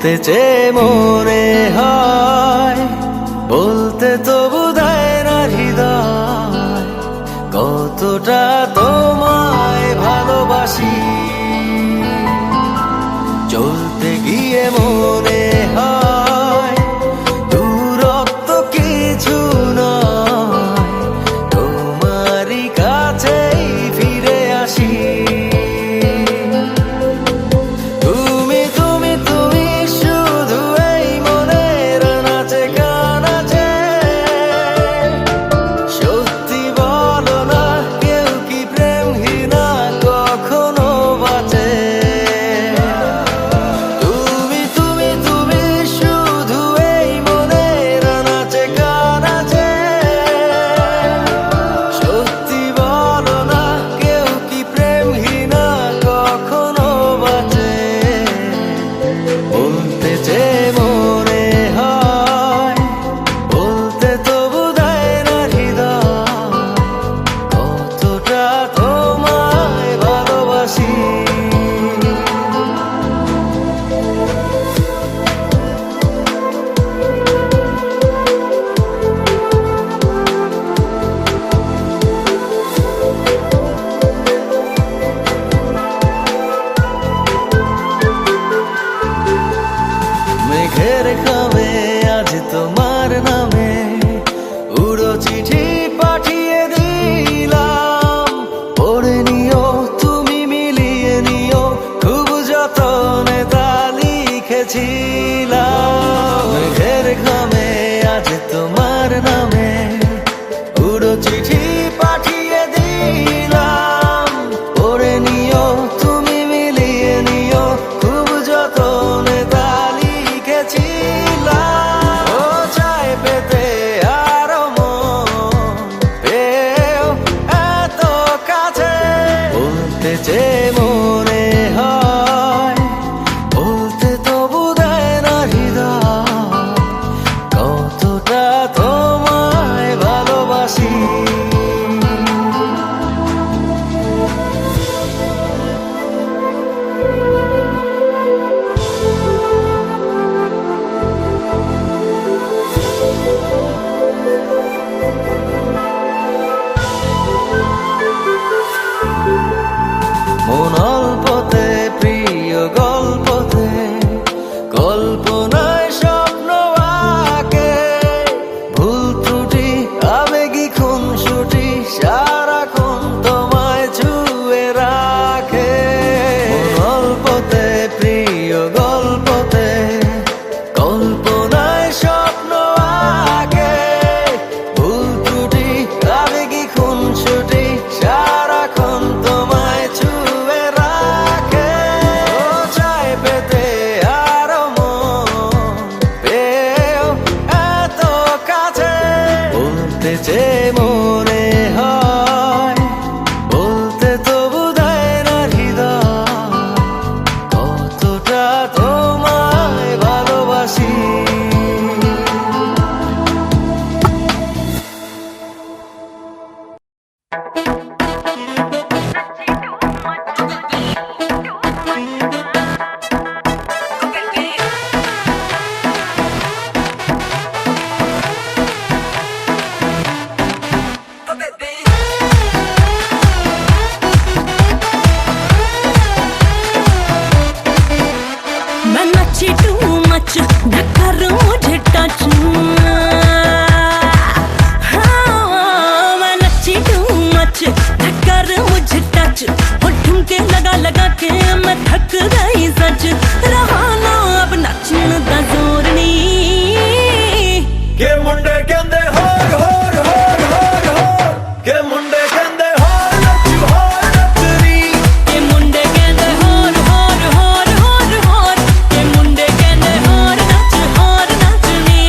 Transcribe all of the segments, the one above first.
বলতে চেয়ে মনে হয়, বলতে তবু দেয় না হৃদয়, কতটা তোমায় ভালোবাসি। চলতে গিয়ে মনে হয় দূরত্ব কিছু নয়, তোমারই কাছেই ফিরে আসি। মেঘের খামে আজ তোমার নামে উড়ো চিঠি পাঠিয়ে দিলাম, পড়ে নিও তুমি মিলিয়ে নিও, খুব যতনে তা লিখেছিলাম। মেঘের খামে আজ তোমার নামে উড়ো চিঠি পাঠিয়ে দিলাম, পড়ে নিও তুমি মিলিয়ে নিও, খুব যতনে তা লিখেছিলাম। ও চায় পেতে আরো মন পেও এত কাছে, বলতে চেয়ে মনে হয়, বলতে তবু দেয় না হৃদয়, কতটা তোমায় ভালোবাসি। মন অল্পতে প্রিয় গল্পতে, কল্পনায় স্বপ্ন আঁকে, ভুল ত্রুটি আবেগী খুনসুটি সারাক্ষণ তোমায় ছুঁয়ে রাখে। মন অল্পতে প্রিয় গল্পতে, কল্পনায় স্বপ্ন আঁকে, ভুল ত্রুটি আবেগী খুনসুটি সারাক্ষণ তোমায় ছুঁয়ে রাখে। ও চায় পেতে আরো মন পেও এত কাছে, বলতে চেয়ে মনে হয়, বলতে তবু দেয় না হৃদয়, কতটা তোমায় ভালোবাসি। मैं नची टू मच न कर मुझे टच, मैं नची टू मच न कर मुझे टच, और ठुमके लगा लगा के मैं थक गई सच, रहा ना अब नचन दा जोर नी। के मुंडे कहंदे होर होर होर होर होर, के मुंडे कहंदे होर नच नी, के मुंडे कहंदे होर होर होर होर होर, के मुंडे कहंदे होर नच नी।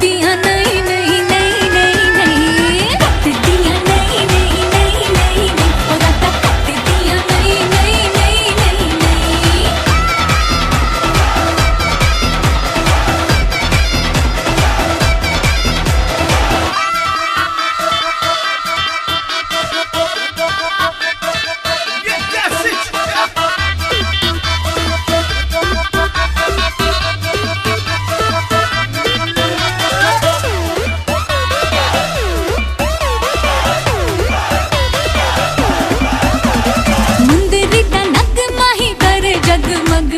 दिया नहीं नहीं नहीं नहीं नहीं, कट दिया नहीं नहीं नहीं नहीं नहीं, ओ राता कट दिया नहीं नहीं नहीं नहीं नहीं। मुंदरी दा नग माही कर जगमग,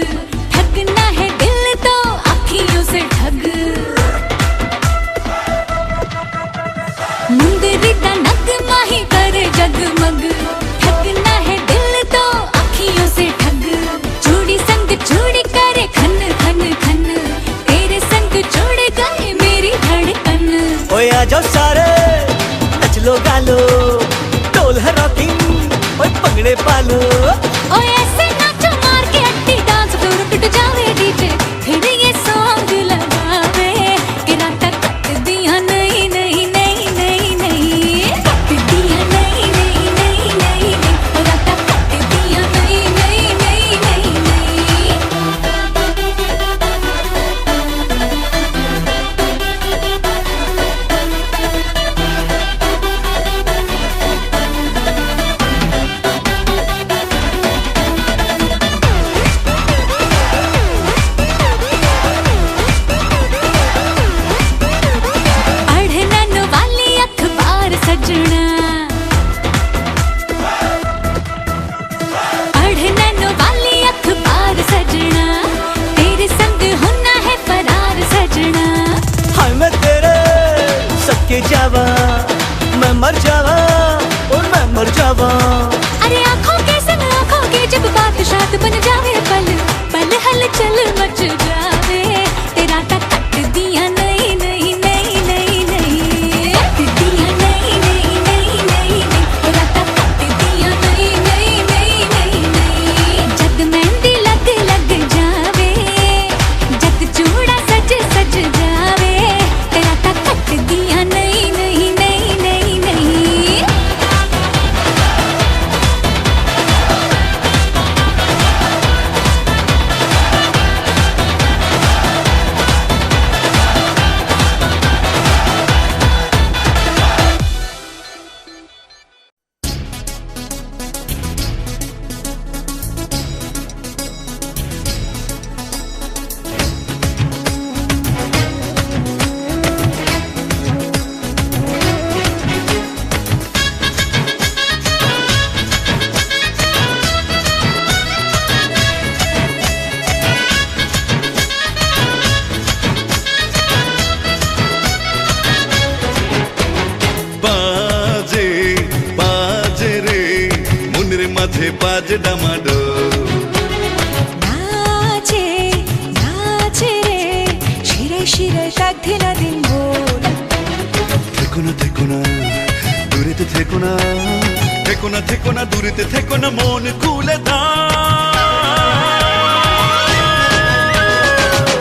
ठगना है दिल तो अखियों से ठग। मुंदरी दा नग माही कर जगमग, ठगना है दिल तो अखियों से ठग। चूड़ी संग चूड़ी करे खन खन खन, तेरे संग जोड़ गए मेरी धड़कन। ओए आ जाओ सारे नच लो गा लो, ढोल है रॉकिंग ओए पंगड़े पालो। ओ ऐसे नाचो मार के अट्टी, डांस फ्लोर टूट जावे डीजे, फिर ये सॉन्ग लगावे कि राता कट दिया नहीं नहीं नहीं नहीं नहीं, कट दिया नहीं नहीं नहीं नहीं नहीं, ओ राता कट दिया नहीं नहीं नहीं नहीं नहीं। पढ़ने वाली अखबार सजना, पढ़ने वाली अखबार सजना, तेरे संग होना है फरार सजना। हाय मैं तेरे सबके जावा, मैं मर जावा और मैं मर जावा। अरे आँखों के संग आँखों के जब बात शात बन जावे, पल पल हलचल मच जावे, तेरा तक कट दिया नहीं नहीं नहीं नहीं नहीं, कट दिया नहीं नहीं नहीं नहीं नहीं, तेरा तक कट दिया नहीं नहीं नहीं नहीं नहीं। जद मेहंदी लग लग जावे, जद चूड़ा सज सज जावे, तेरा तक कट दिया नहीं नहीं नहीं नहीं नहीं। বাজে বাজে রে মনের মাঝে বাজে ডামাডো। নাচে নাচে রে শিরে শিরে কাঁধে না দিন ভোর। থেকো না থেকো না দূরেতে থেকো না, থেকো না থেকো না দূরেতে থেকো না, মন খুলে দাও।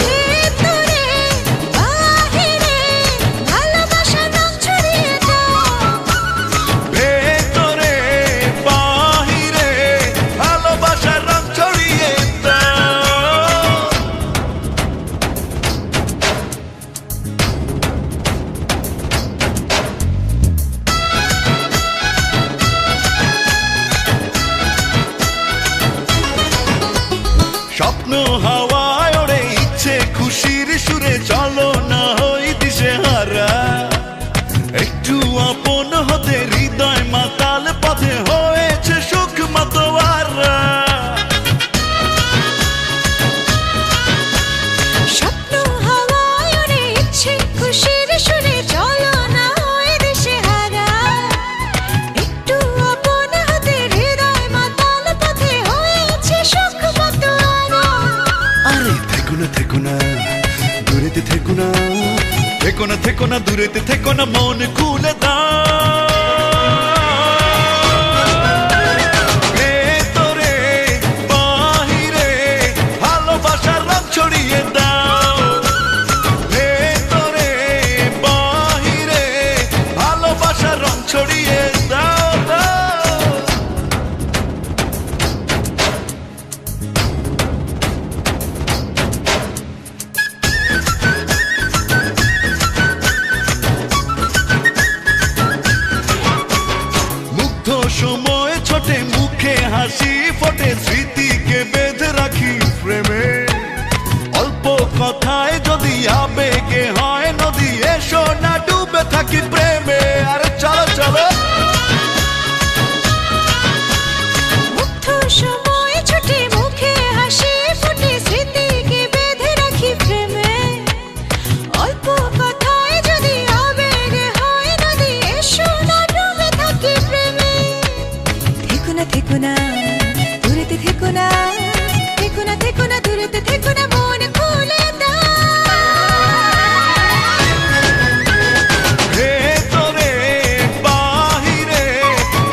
ভেতরে বাহিরে ভালোবাসা রং ছড়িয়ে দাও। ভেতরে বাহিরে ভালোবাসার রং ছড়িয়ে দাও। স্বপ্ন হাওয়ায় ওড়ে, ইচ্ছে খুশির সুরে, চলো না হই দিশে হারা। একটু আপন হতে হৃদয় মাতাল পথে হয়েছে সুখ মাতোয়ারা। স্বপ্ন হাওয়ায় ওড়ে, ইচ্ছে খুশির সুরে, চলো না হয়ে দিশেহারা। একটু আপন হতে হৃদয় মাতাল পথে হয়েছে সুখ মাতোয়ারা। আরে থেকো না থেকো না দূরেতে থেকো না, থেকো না থেকো না দূরেতে থেকো না, মন খুলে দাও। ভেতরে বাহিরে ভালোবাসার রং ছড়িয়ে দাও। ভেতরে হাসি ফোটে স্মৃতিকে বেঁধে রাখি প্রেমে অল্প কথায় যদি আবেগে হয় নদী এসো না ডুবে থাকি প্রেমে আরে চলো চলো মুগ্ধ সময় ছুটে মুখে হাসি ফুটে স্মৃতিকে বেঁধে রাখি প্রেমে অল্প কথায় যদি আবেগে হয় নদী এসো না ডুবে থাকি প্রেমে থেকো না দূরেতে থেকো না দূরেতে থেকো না মন খুলে ভেতরে বাহিরে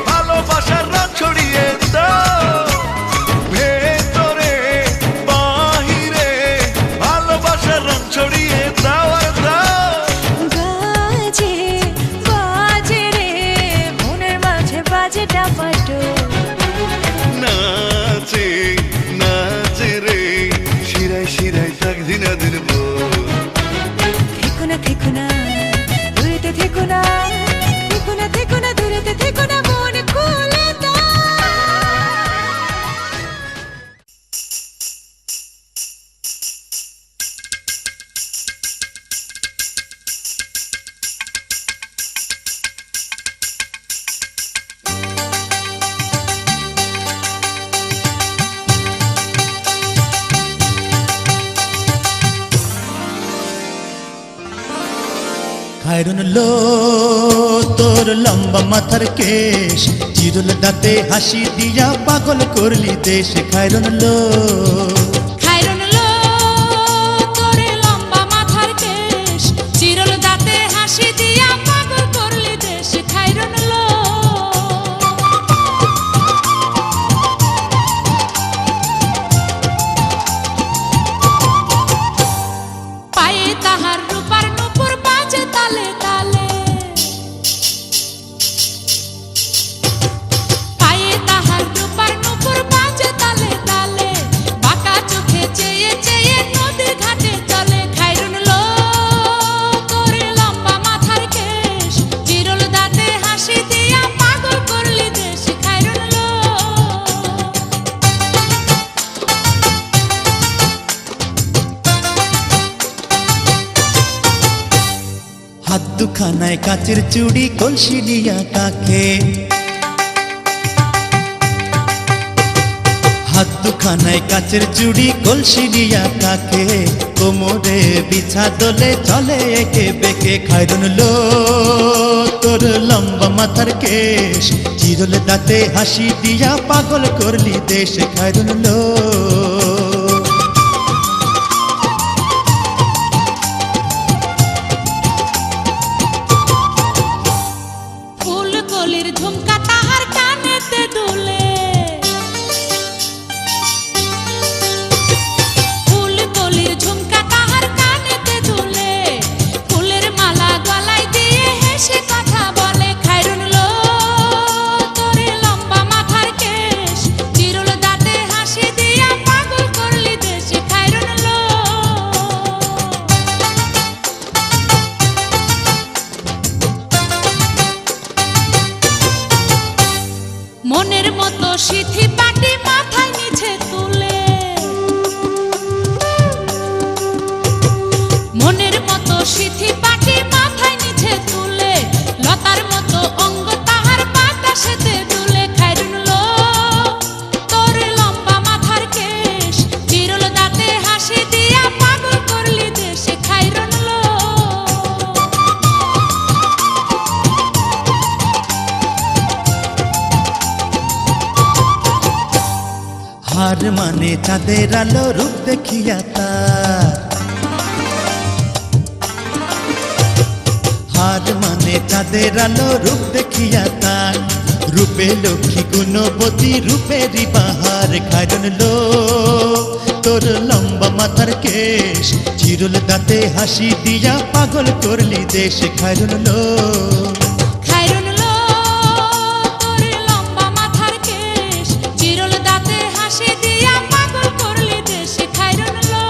ভালোবাসার রং ছড়িয়ে দাও ভেতরে বাহিরে ভালোবাসার রং ছড়িয়ে দাও আর দাও বাজে রে মনের মাঝে বাজে ডাপাটো নাচে নাচে রে শিরায় শিরায় থাক দিনাদের বল থেকো না দূরেতে থেকো না দূরেতে থেকো না মন খুলে দাও খায়রুন লো তোর লম্বা মাথার কেশ চিরুল দাঁতে হাসি দিয়া পাগল করলি দেশ খায়রুন লো খায়রুন লো তোরে লম্বা মাথার কেশ চিরল দাঁতে হাসি দিয়া পাগল করলি দেশ খায়রুন লো পায়ে তাহার রূপার নূপুর বাজে তালে তালে পায়ে তাহার রূপার নূপুর বাজে তালে তালে বাঁকা চোখে চেয়ে চেয়ে নদীর ঘাটে চলে খায়রুন লো তোরে লম্বা মাথার কেশ চিরল দাঁতে হাসি দিয়া পাগল করলি দেশ খায়রুন লো হাত দুখানায় কাচের চুড়ি কলসি দিয়া কাকে হাত দুখানায় কাচের চুড়ি কলসি দিয়া কাকে কোমরে বিছা দোলে চলে একে বেকে খায়রুন লো তোর লম্বা মাথার কেশ চিরল দাঁতে হাসি দিয়া পাগল করলি দেশ খায়রুন লো ফুল কলির ঝুমকা তাহার কানেতে দুলে ফুল কলির ঝুমকা তাহার কানেতে দুলে ফুলের মালা গলায় দিয়ে হেসে কথা বলে খায়রুন লো তোরে লম্বা মাথার কেশ চিরল দাঁতে হাসি দিয়া পাগল করলি দেশ খায়রুন লো মনের মতো সিথি পাটি মাথায় নিচে তুলে মনের মতো সিথি পাটি মাথায় নিচে তুলে লতার মতো অঙ্গ তাহার বাতাসেতে দুলে খায়রুন লো তোর লম্বা মাথার কেশ চিরল দাঁতে হাসি দিয়া পাগল করলি দেশ খায়রুন লো হার মানে চাঁদের আলো রূপ দেখিয়া তার হার মানে চাঁদের আলো রূপ দেখিয়া তার রূপে লক্ষ্মী গুণবতী রূপেরই বাহার খায়রুন লো তোর লম্বা মাথার কেশ চিরল দাঁতে হাসি দিয়া পাগল করলি দেশ খায়রুন লো খায়রুন লো তোরে লম্বা মাথার কেশ চিরল দাঁতে হাসি দিয়া পাগল করলি দেশ খায়রুন লো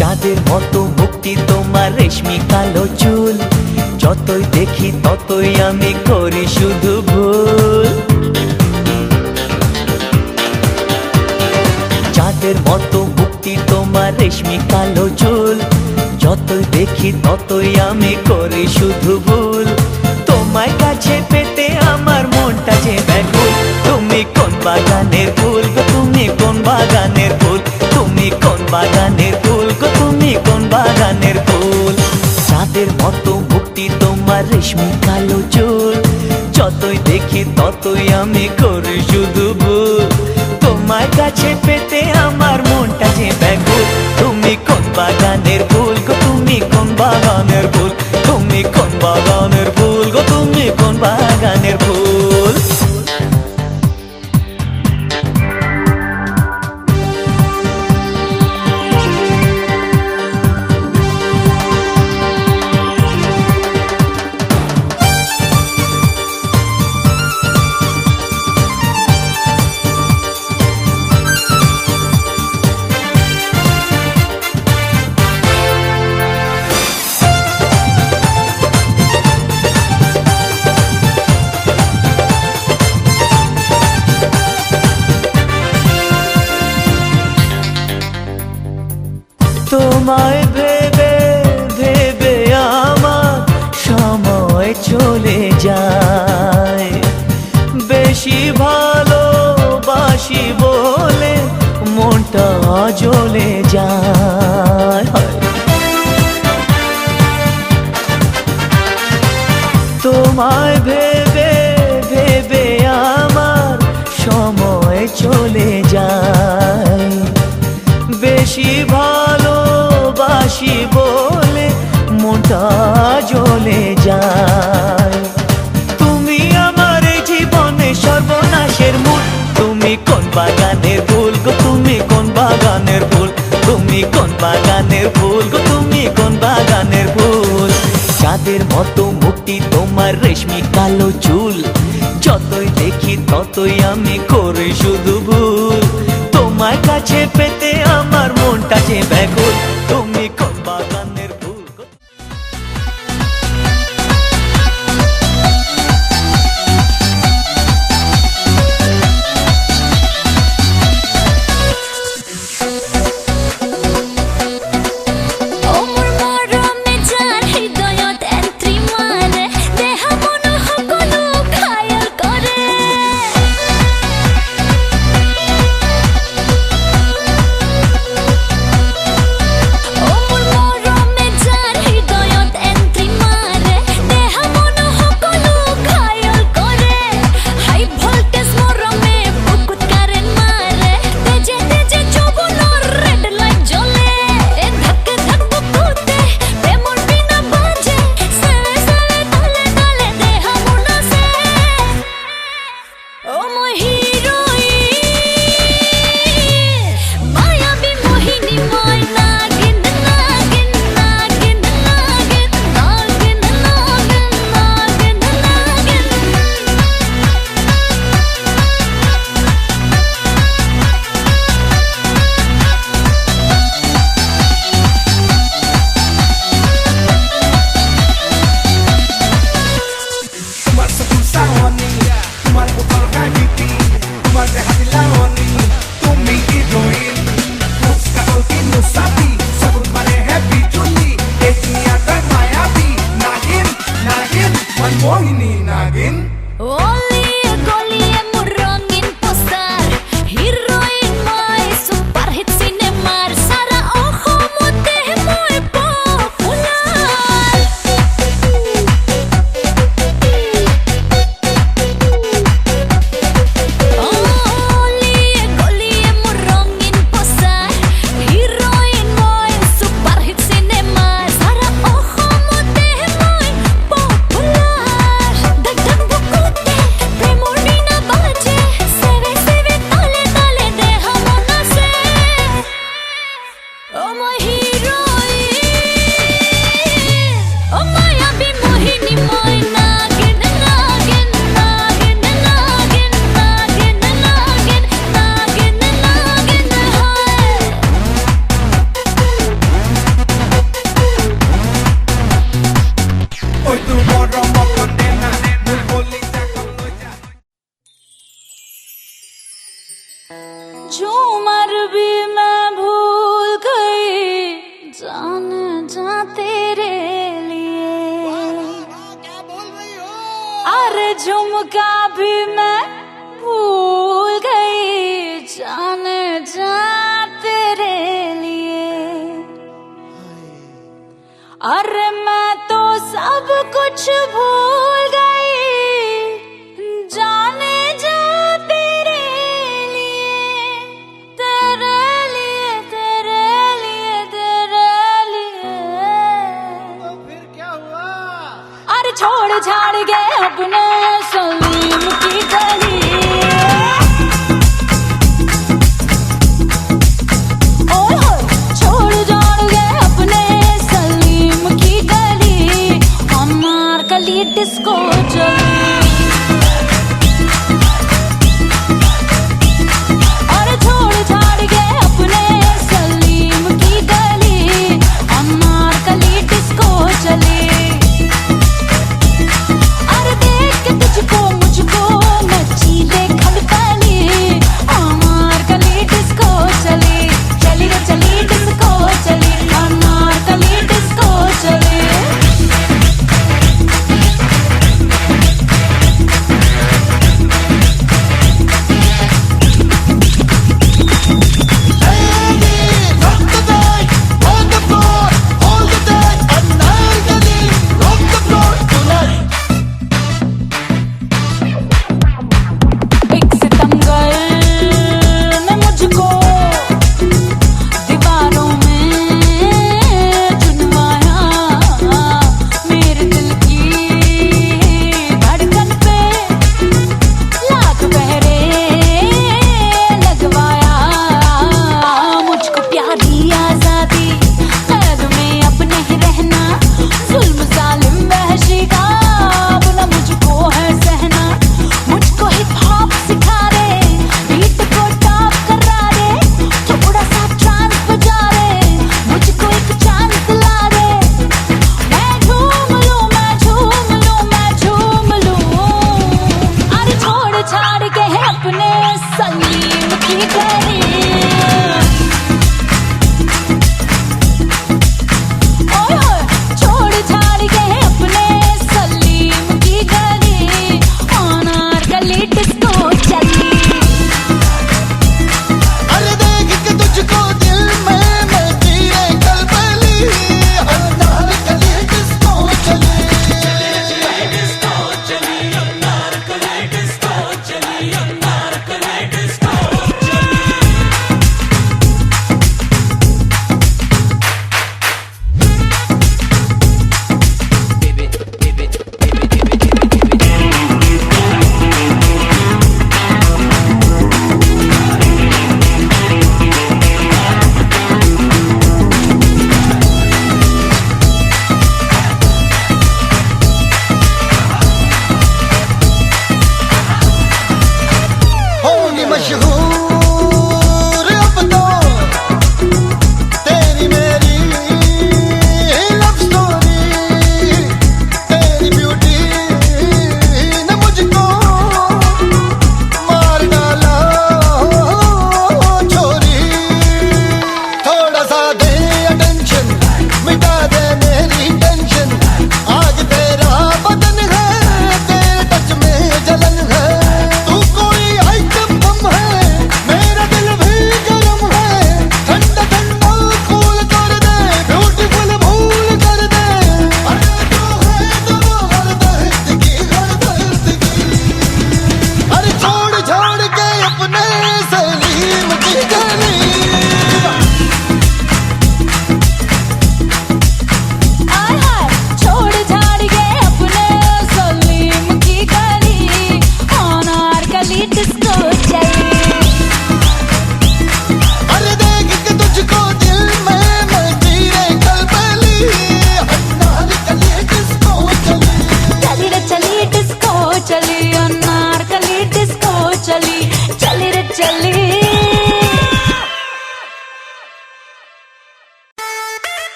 চাঁদের মতো মুক্তি তোমার রেশমি কালো চুল, যতই দেখি ততই আমি করি শুধু ভুল। চাঁদের মতো মুক্তি তোমার রেশমি কালো চুল, যতই দেখি ততই আমি করি শুধু ভুল। তোমার কাছে পেতে আমার মনটা যে ব্যাকুল, তুমি কোন বাগানের ফুল গো, তুমি কোন বাগানের ফুল, তুমি কোন বাগানের ফুল গো, তুমি কোন বাগানের ফুল। চাঁদের মতো মুক্তি তোমার রেশমি কালো চুল, যতই দেখি ততই আমি করি শুধু ভুল। তোমার কাছে পেতে আমার মনটা যে ব্যাকুল, তুমি কোন বাগানের ফুল গো, তুমি কোন বাগানের ফুল, তুমি কোন বাগানের ফুল গো, তুমি কোন বাগানের ফুল। তোমায় ভেবে ভেবে আমার সময় চলে যায়, বেশি ভালোবাসি বলে মনটা জ্বলে যায়। তোমায় ভেবে ভেবে আমার সময় চলে যায়, বেশি ভালোবাসি বলে মনটা জ্বলে যায়। তুমি আমার এই জীবনে সর্বনাশের মূল, তুমি কোন বাগানের ফুল গো, তুমি কোন বাগানের ফুল, তুমি কোন বাগানের ফুল গো, তুমি কোন বাগানের ফুল। চাঁদের মতো মুক্তি তোমার রেশমি কালো চুল, যতই দেখি ততই আমি করি শুধু ভুল। তোমার কাছে পেতে আমার মনটা যে ব্যাকুল, তুমি কোন বাগানের ফুল গো। ও মোর মরমে যার হৃদয়ত এন্ত্রি মারে, দেহা মন সকলো খায়াল করে। ও झुमका भी मैं भूल गई जाने जा तेरे लिए। अरे मैं तो सब कुछ भूल गई जाने जा तेरे लिए, तेरे लिए, तेरे लिए, तेरे लिए। तो फिर क्या हुआ? अरे छोड़ छाड़ गए अपने सलीम की गली। ओए होए, छोड़ छाड़ गए अपने सलीम की गली। अनारकली डिस्को चली। अरे छोड़ छाड़ गए अपने सलीम की गली। अनारकली डिस्को चली। अरे देख के तुझको मुझको नचीले खलबली। अनारकली डिस्को चली, चली रे चली डिस्को चली। अनारकली डिस्को चली।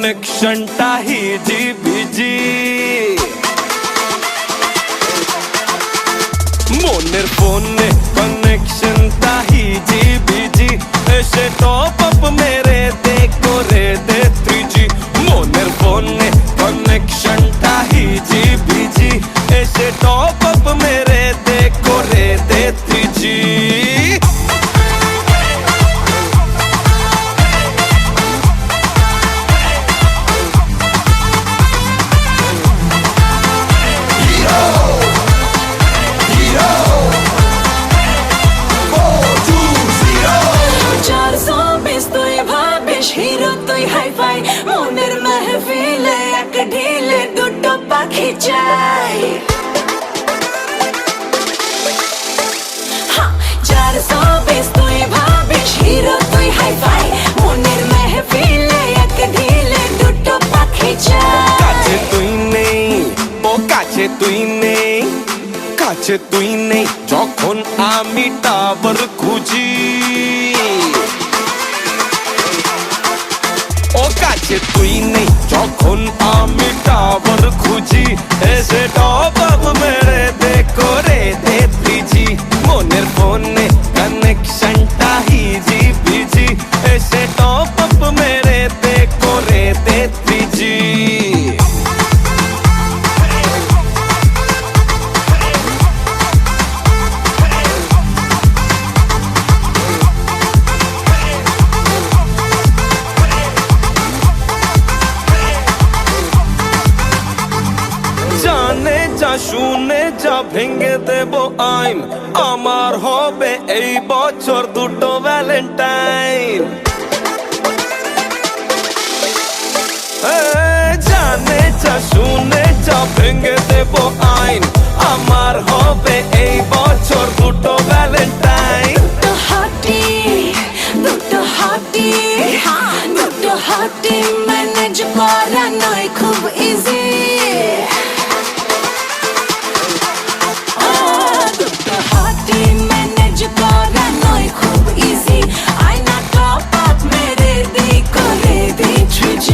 কানেকশনটা হিজি বিজি মনের ফোনে কানেকশনটা হিজি বিজি এসে টপ আপ মেরে দে করে দে 3G মনের ফোনে কানেকশনটা হিজি বিজি এসে টপ আপ মেরে দে করে দে 3G হিরো তুই হাইফাই মনের মেহফিলে এক ঢিলে দুটো পাখি চাই 420 তুই ভাবিস হিরো তুই হাইফাই মনের মেহফিলে এক ঢিলে দুটো পাখি চাই কাছে তুই নেই ও কাছে তুই নেই কাছে তুই নেই যখন আমি টাওয়ার খুঁজি ও কাছে তুই নেই যখন আমি টাওয়ার খুঁজি এসে টপ আপ মেরে দে করে দে 3G মনের ফোনে কানেকশনটা হিজি বিজি এসে টপ আপ মেরে দে করে দে 3G শুনে যা ভেঙে দেব আইন আমার হবে এই বছর দুটো ভ্যালেন্টাইন জানে যা শুনে যা ভেঙে দেব আইন আমার হবে এই বছর দুটো ভ্যালেন্টাইন দুটো হাটি ম্যানেজ করা নয় খুব ইজি খুব ইজি আয়না টপ আপ মেরে দি করে দি 3G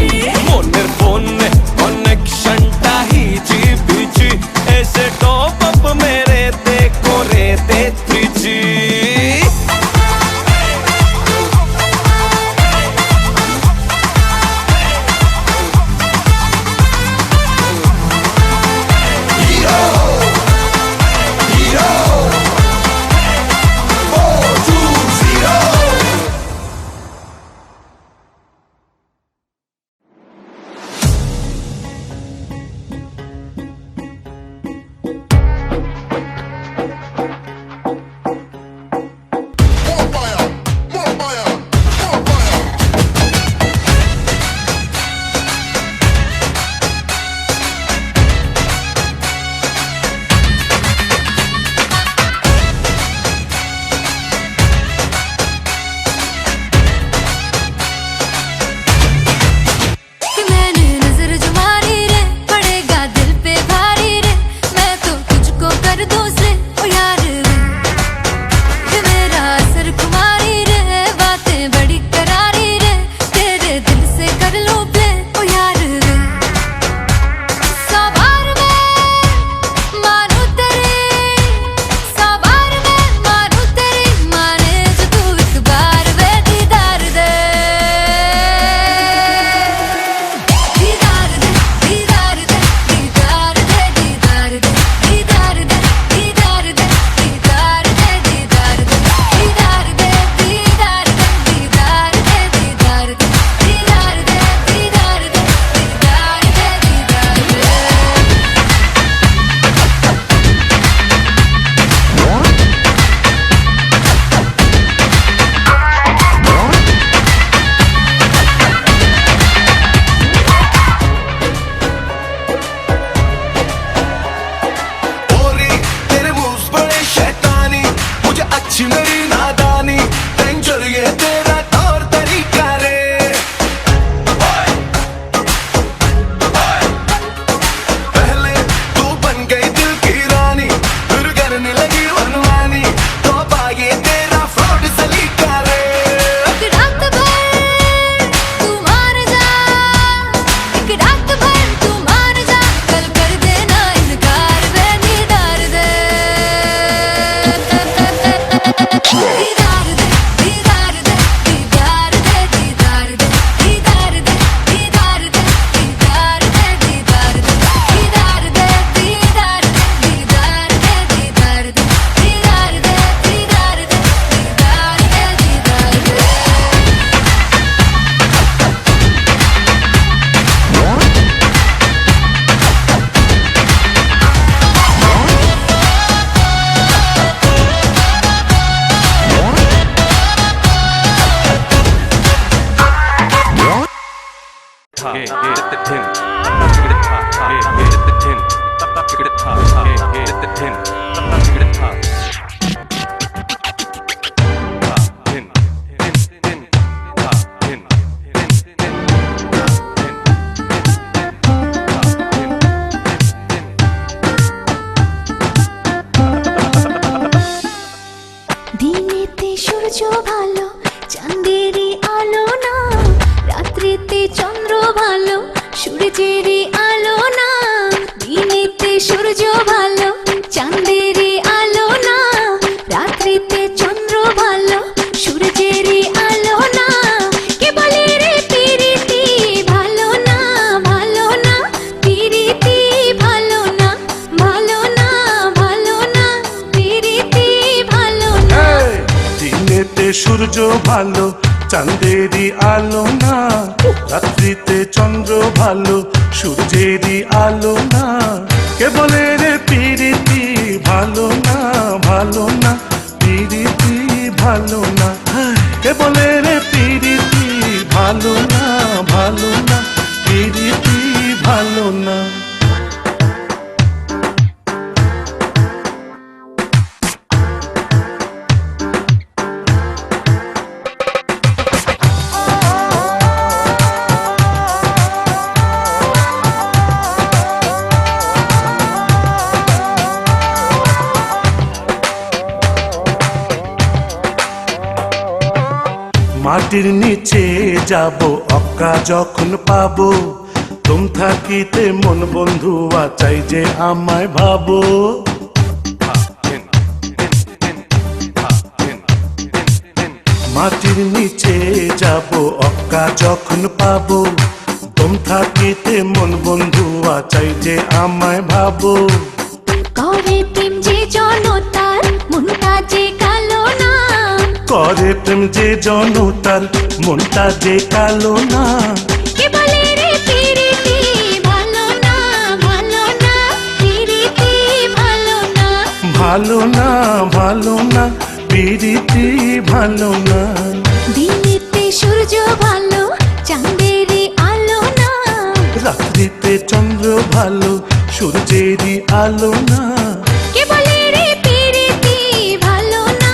মনের ফোনে কানেকশনটা হিজি বিজি এসে টপ আপ মেরে দে করে দে 3G দিনেতে সূর্য ভালো চাঁদেরই আলো না, রাত্রিতে চন্দ্র ভালো সূর্যেরই আলো না। দিনেতে সূর্য ভালো চাঁদেরই আলো না, রাত্রিতে চন্দ্র ভালো সূর্যেরই আলো না। কে বলে রে পিরিতি ভালো না, ভালো না, পিরিতি ভালো না, ভালো না, ভালো না, পিরিতি ভালো না। দিনেতে সূর্য ভালো চাঁদেরই আলো না, রাত্রিতে চন্দ্র ভালো সূর্যেরই আলো না। কে বলে রে পিরিতি ভালো না, ভালো না, পিরিতি ভালো না। কে বলে রে পিরিতি ভালো না, ভালো না, পিরিতি ভালো না। মাটির নিচে যাব অক্কা যখন পাবো, তুম থাকিতে মন বন্ধুয়া চাই যে আমায় ভাবো। মাটির নিচে যাব অক্কা যখন পাবো, তুম থাকিতে মন বন্ধুয়া চাই যে আমায় ভাবো। করে প্রেম যে জনতার মনটা যে কালো না, করে প্রেম যে জনতার মনটা যে কালো না। কে বলে রে পিরিতি ভালো না, ভালো না, পিরিতি ভালো না। ভালো না, ভালো না, পিরিতি ভালো না। দিনেতে সূর্য ভালো চাঁদেরই আলো না, রাত্রিতে চন্দ্র ভালো সূর্যেরই আলো না। কে বলে রে পিরিতি ভালো না,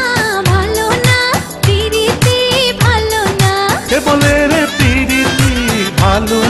ভালো না, পিরিতি ভালো না। কে বলে রে পিরিতি ভালো